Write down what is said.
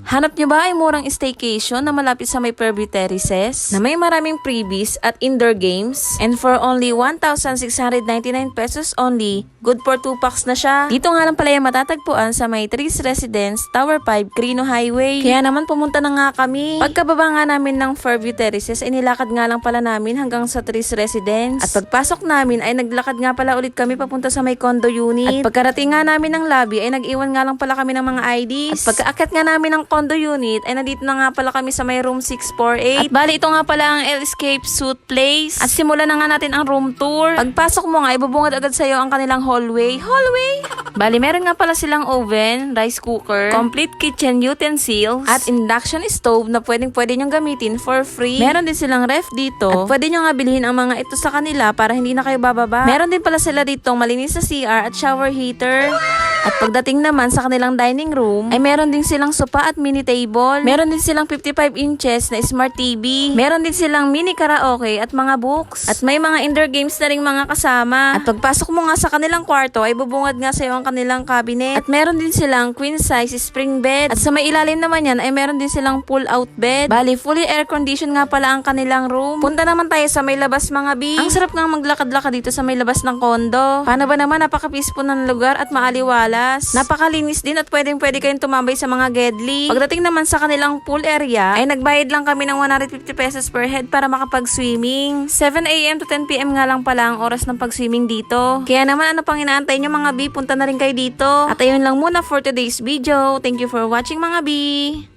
Hanap nyo ba ay murang staycation na malapit sa may Fairview Terraces? Na may maraming freebies at indoor games? And for only 1,699 pesos only, good for 2 packs na siya. Dito nga lang pala yung matatagpuan sa may Trees Residence, Tower 5, Crino Highway. Kaya naman pumunta na nga kami. Pagkababa nga namin ng Fairview Terraces ay nilakad nga lang pala namin hanggang sa Trees Residence. At pagpasok namin ay naglakad nga pala ulit kami papunta sa may condo unit. At pagkarating nga namin ng lobby ay nag-iwan nga lang pala kami ng mga IDs. At pagkaakyat nga namin ng condo unit ay nandito na nga pala kami sa may room 648. At bali ito nga pala ang Escape Suite Place. At simulan na nga natin ang room tour. Pagpasok mo nga ibubungad agad sa'yo ang kanilang hallway. Bali meron nga pala silang oven, rice cooker, complete kitchen utensils, at induction stove na pwede nyong gamitin for free. Meron din silang ref dito. At pwede nyo nga bilhin ang mga ito sa kanila para hindi na kayo bababa. Meron din pala sila ditong malinis na CR at shower heater. At pagdating naman sa kanilang dining room, ay meron din silang sofa at mini table. Meron din silang 55 inches na smart TV. Meron din silang mini karaoke at mga books. At may mga indoor games na ring mga kasama. At pagpasok mo nga sa kanilang kwarto, ay bubungad nga sa iyo ang kanilang cabinet. At meron din silang queen size spring bed. At sa may ilalim naman yan, ay meron din silang pull out bed. Bali, fully air condition nga pala ang kanilang room. Punta naman tayo sa may labas mga bi. Ang sarap nga maglakad-lakad dito sa may labas ng kondo. Paano ba naman, napaka-peaceful ng lugar at maaliwala. Napakalinis din at pwede kayong tumambay sa mga gedli. Pagdating naman sa kanilang pool area, ay nagbayad lang kami ng 150 pesos per head para makapag-swimming. 7 AM to 10 PM nga lang pala ang oras ng pag-swimming dito. Kaya naman ano pang inaantay nyo mga bi, punta na rin kayo dito. At ayun lang muna for today's video. Thank you for watching mga bi.